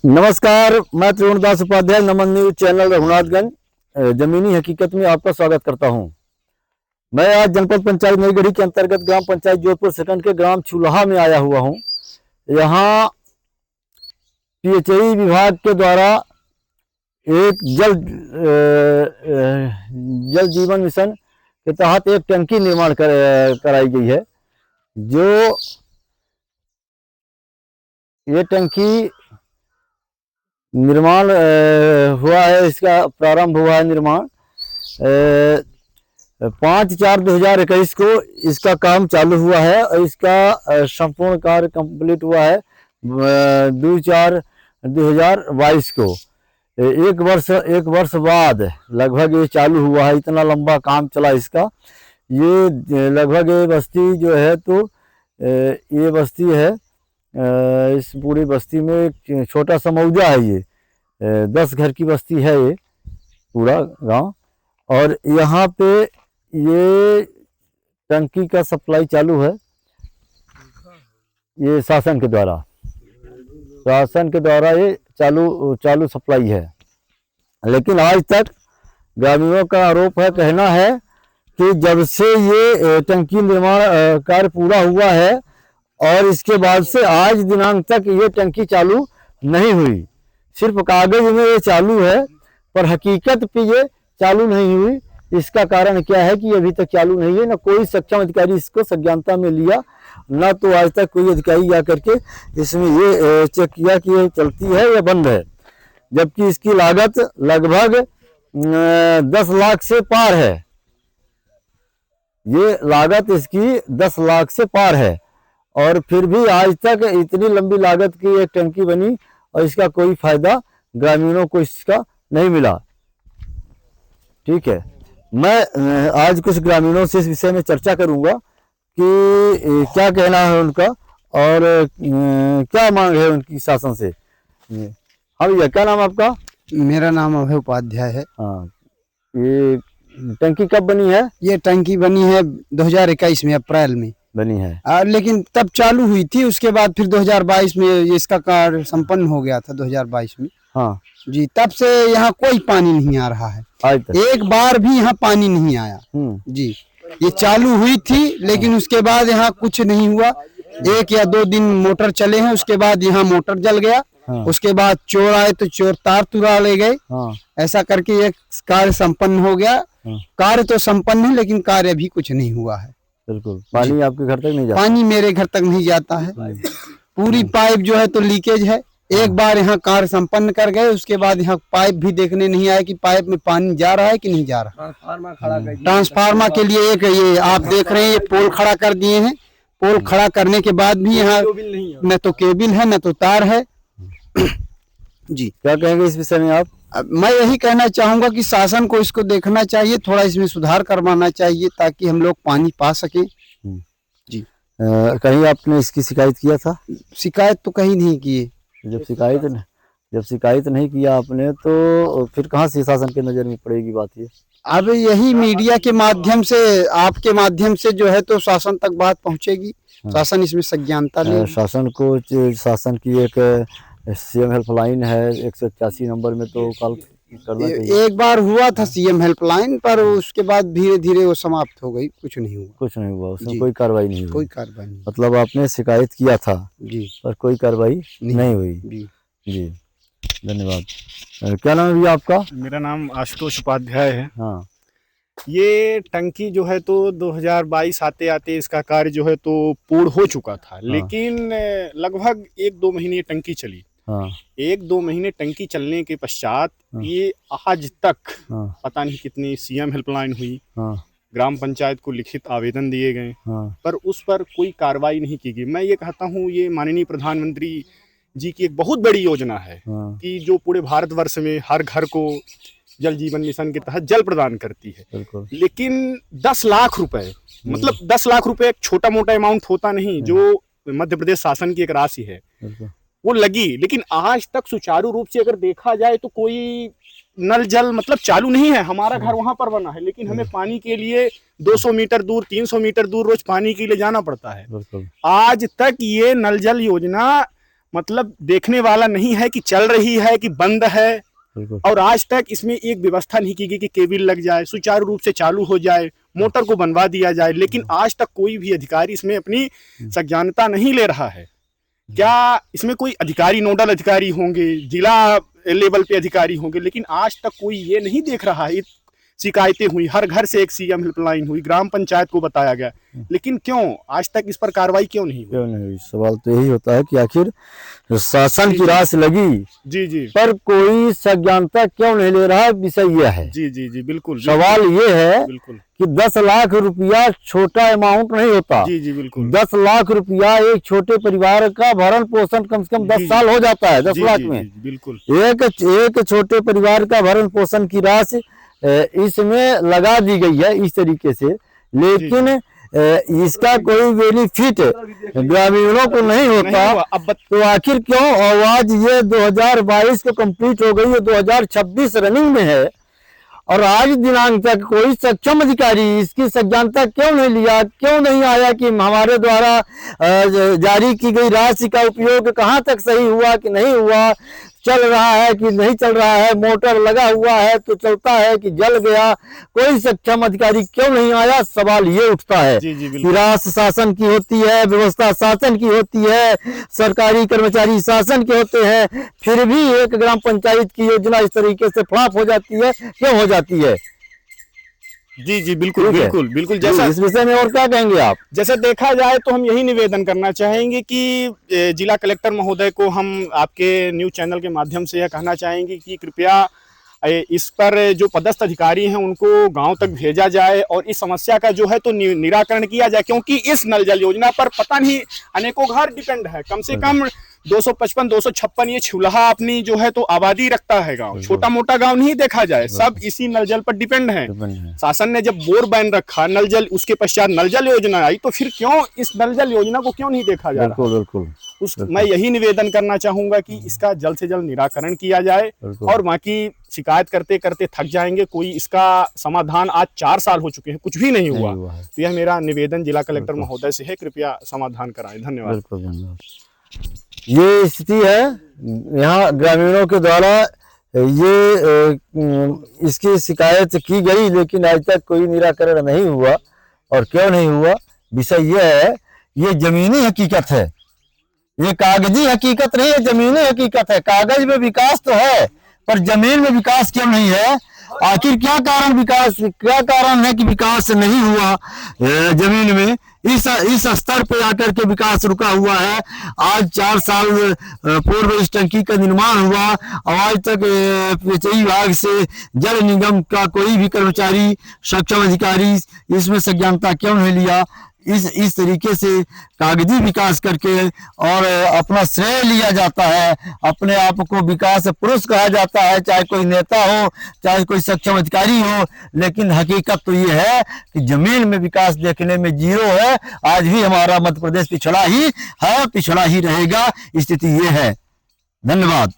नमस्कार, मैं त्रिगुणदास उपाध्याय नमन news channel Raghunathganj जमीनी हकीकत में आपका स्वागत करता हूं। मैं आज जनपद पंचायत नईगढ़ी के अंतर्गत ग्राम पंचायत जोधपुर सेकंड के ग्राम चूल्हा में आया हुआ हूं। यहां पीएचई विभाग के द्वारा एक जल जीवन मिशन के तहत एक टंकी निर्माण कराई गई है। जो ये टंकी निर्माण हुआ है, इसका प्रारंभ हुआ है निर्माण 5/4/2021 को इसका काम चालू हुआ है और इसका संपूर्ण कार्य कंप्लीट हुआ है 2/4/2022 को। एक वर्ष बाद लगभग ये चालू हुआ है। इतना लंबा काम चला इसका। ये लगभग ये बस्ती जो है तो ये बस्ती है, इस पूरी बस्ती में एक छोटा सा मौजा है। ये 10 घर की बस्ती है ये पूरा गांव। और यहाँ पे ये टंकी का सप्लाई चालू है, ये शासन के द्वारा ये चालू सप्लाई है। लेकिन आज तक ग्रामीणों का आरोप है, कहना है कि जब से ये टंकी निर्माण कार्य पूरा हुआ है और इसके बाद से आज दिनांक तक ये टंकी चालू नहीं हुई। सिर्फ कागज में ये चालू है पर हकीकत पे ये चालू नहीं हुई। इसका कारण क्या है कि अभी तक चालू नहीं है। न कोई सक्षम अधिकारी इसको संज्ञानता में लिया, न तो आज तक कोई अधिकारी जा करके इसमें ये चेक किया कि ये चलती है या बंद है। जबकि इसकी लागत लगभग 10 लाख से पार है। ये लागत इसकी 10 लाख से पार है और फिर भी आज तक इतनी लंबी लागत की एक टंकी बनी और इसका कोई फायदा ग्रामीणों को इसका नहीं मिला। ठीक है, मैं आज कुछ ग्रामीणों से इस विषय में चर्चा करूंगा कि क्या कहना है उनका और क्या मांग है उनकी शासन से। हाँ भैया, क्या नाम आपका? मेरा नाम अभय उपाध्याय है। हाँ, ये टंकी कब बनी है? ये टंकी बनी है 2021 में अप्रैल में बनी है। लेकिन तब चालू हुई थी। उसके बाद फिर 2022 में इसका कार्य संपन्न हो गया था 2022 में। हाँ जी, तब से यहाँ कोई पानी नहीं आ रहा है। आज तक एक बार भी यहाँ पानी नहीं आया। जी, ये चालू हुई थी लेकिन उसके बाद यहाँ कुछ नहीं हुआ। 1 या 2 दिन मोटर चले हैं, उसके बाद यहाँ मोटर जल गया। हाँ। उसके बाद चोर आए तो चोर तार तुरा ले गए। हाँ। ऐसा करके एक कार्य संपन्न हो गया। हाँ। कार्य तो संपन्न है लेकिन कार्य अभी कुछ नहीं हुआ है। बिल्कुल, पानी आपके घर तक नहीं जाता? पानी मेरे घर तक नहीं जाता है। पूरी पाइप जो है तो लीकेज है। एक बार यहाँ कार्य संपन्न कर गए, उसके बाद यहाँ पाइप भी देखने नहीं आया कि पाइप में पानी जा रहा है कि नहीं जा रहा। ट्रांसफार्मर के लिए एक ये आप देख रहे हैं, ये पोल खड़ा कर दिए हैं। पोल खड़ा करने के बाद भी यहाँ न तो केबल है न तो तार है। जी, क्या कहेंगे इस विषय में आप? मैं यही कहना चाहूंगा कि शासन को इसको देखना चाहिए, थोड़ा इसमें सुधार करवाना चाहिए ताकि हम लोग पानी पा सके। जी, कहीं आपने इसकी शिकायत किया था? शिकायत तो कहीं नहीं की है। जब शिकायत नहीं किया आपने तो फिर कहाँ से शासन के नजर में पड़ेगी बात ये? अब यही मीडिया के माध्यम से, आपके माध्यम से जो है तो शासन तक बात पहुंचेगी। शासन इसमें संज्ञानता ले। शासन की एक सीएम हेल्पलाइन है 181 नंबर में, तो कॉल करना चाहिए। एक बार हुआ था सीएम हेल्पलाइन पर उसके बाद धीरे धीरे वो समाप्त हो गई। कुछ नहीं हुआ। उसमें कोई कार्रवाई नहीं हुई। कोई कार्रवाई नहीं। मतलब आपने शिकायत किया था जी, पर कोई कार्रवाई नहीं हुई। जी, धन्यवाद। क्या नाम है भैया आपका? मेरा नाम आशुतोष उपाध्याय है। हाँ, ये टंकी जो है तो 2022 आते आते इसका कार्य जो है तो पूर्ण हो चुका था। लेकिन लगभग 1-2 महीने टंकी चली। हाँ। 1-2 महीने टंकी चलने के पश्चात ये आज तक पता नहीं कितनी सीएम हेल्पलाइन हुई, ग्राम पंचायत को लिखित आवेदन दिए गए, पर उस पर कोई कार्रवाई नहीं की गई। मैं ये कहता हूँ ये माननीय प्रधानमंत्री जी की एक बहुत बड़ी योजना है कि जो पूरे भारतवर्ष में हर घर को जल जीवन मिशन के तहत जल प्रदान करती है। लेकिन 10 लाख रुपए, मतलब 10 लाख रुपए एक छोटा मोटा अमाउंट होता नहीं। जो मध्य प्रदेश शासन की एक राशि है वो लगी, लेकिन आज तक सुचारू रूप से अगर देखा जाए तो कोई नल जल मतलब चालू नहीं है। हमारा घर वहां पर बना है लेकिन हमें पानी के लिए 200 मीटर दूर 300 मीटर दूर रोज पानी के लिए जाना पड़ता है। आज तक ये नल जल योजना मतलब देखने वाला नहीं है कि चल रही है कि बंद है। बिल्कुल। और आज तक इसमें एक व्यवस्था नहीं की गई कि केबल लग जाए, सुचारू रूप से चालू हो जाए, मोटर को बनवा दिया जाए, लेकिन आज तक कोई भी अधिकारी इसमें अपनी संज्ञानता नहीं ले रहा है। क्या इसमें कोई अधिकारी, नोडल अधिकारी होंगे, जिला लेवल पे अधिकारी होंगे, लेकिन आज तक कोई ये नहीं देख रहा है। शिकायतें हुई, हर घर से एक सीएम हेल्पलाइन हुई, ग्राम पंचायत को बताया गया, लेकिन क्यों आज तक इस पर कार्रवाई क्यों नहीं हुई? क्यों नहीं हुई? सवाल तो यही होता है कि आखिर शासन की रास लगी, जी जी पर कोई संज्ञानता क्यों नहीं ले रहा, विषय यह है। जी जी जी बिल्कुल। सवाल ये है बिल्कुल कि 10 लाख रुपया छोटा अमाउंट नहीं होता। जी जी बिल्कुल। 10 लाख रुपया एक छोटे परिवार का भरण पोषण कम से कम 10 साल हो जाता है। 10 लाख में बिल्कुल एक छोटे परिवार का भरण पोषण की राशि इसमें लगा दी गई है इस तरीके से, लेकिन इसका कोई बेनिफिट ग्रामीणों को नहीं होता। अब तो आखिर क्यों? और आज ये 2022 को कंप्लीट हो गई है, 2026 रनिंग में है, और आज दिनांक तक कोई सक्षम अधिकारी इसकी संज्ञानता क्यों नहीं लिया, क्यों नहीं आया कि हमारे द्वारा जारी की गई राशि का उपयोग कहाँ तक सही हुआ कि नहीं हुआ, चल रहा है कि नहीं चल रहा है, मोटर लगा हुआ है तो चलता है कि जल गया, कोई सक्षम अधिकारी क्यों नहीं आया? सवाल ये उठता है कि राष्ट्र शासन की होती है, व्यवस्था शासन की होती है, सरकारी कर्मचारी शासन के होते हैं, फिर भी एक ग्राम पंचायत की योजना इस तरीके से फ्लॉप हो जाती है, क्यों हो जाती है? जी जी बिल्कुल बिल्कुल बिल्कुल। जैसा इस विषय में और क्या कहेंगे आप? जैसे देखा जाए तो हम यही निवेदन करना चाहेंगे कि जिला कलेक्टर महोदय को हम आपके न्यूज चैनल के माध्यम से यह कहना चाहेंगे कि कृपया इस पर जो पदस्थ अधिकारी हैं उनको गांव तक भेजा जाए और इस समस्या का जो है तो निराकरण किया जाए, क्योंकि इस नल जल योजना पर पता नहीं अनेकों घर डिपेंड है। कम से कम 255-256 ये छुलहा अपनी जो है तो आबादी रखता है गांव, छोटा मोटा गांव नहीं देखा जाए, सब इसी नल जल पर डिपेंड है। शासन ने जब बोर बैन रखा, नल जल, उसके पश्चात नल जल योजना आई, तो फिर क्यों इस नल जल योजना को क्यों नहीं देखा जा रहा? बिल्कुल। मैं यही निवेदन करना चाहूंगा कि इसका जल्द से जल्द निराकरण किया जाए, और बाकी शिकायत करते करते थक जाएंगे। कोई इसका समाधान, आज 4 साल हो चुके हैं, कुछ भी नहीं हुआ। तो यह मेरा निवेदन जिला कलेक्टर महोदय से है, कृपया समाधान कराएं। धन्यवाद। ये स्थिति है यहाँ ग्रामीणों के द्वारा, ये इसकी शिकायत की गई, लेकिन आज तक कोई निराकरण नहीं हुआ। और क्यों नहीं हुआ? विषय ये है, ये जमीनी हकीकत है, ये कागजी हकीकत नहीं है, जमीनी हकीकत है। कागज में विकास तो है, पर जमीन में विकास क्यों नहीं है? आखिर क्या कारण है कि विकास नहीं हुआ जमीन में? इस स्तर पे आकर के विकास रुका हुआ है। आज 4 साल पूर्व इस टंकी का निर्माण हुआ, और आज तक सिंचाई विभाग से जल निगम का कोई भी कर्मचारी, सक्षम अधिकारी इसमें संज्ञानता क्यों नहीं लिया? इस तरीके से कागजी विकास करके और अपना श्रेय लिया जाता है, अपने आप को विकास पुरुष कहा जाता है, चाहे कोई नेता हो, चाहे कोई सक्षम अधिकारी हो, लेकिन हकीकत तो ये है कि जमीन में विकास देखने में जीरो है। आज भी हमारा मध्य प्रदेश पिछड़ा ही है, पिछड़ा ही रहेगा, स्थिति ये है। धन्यवाद।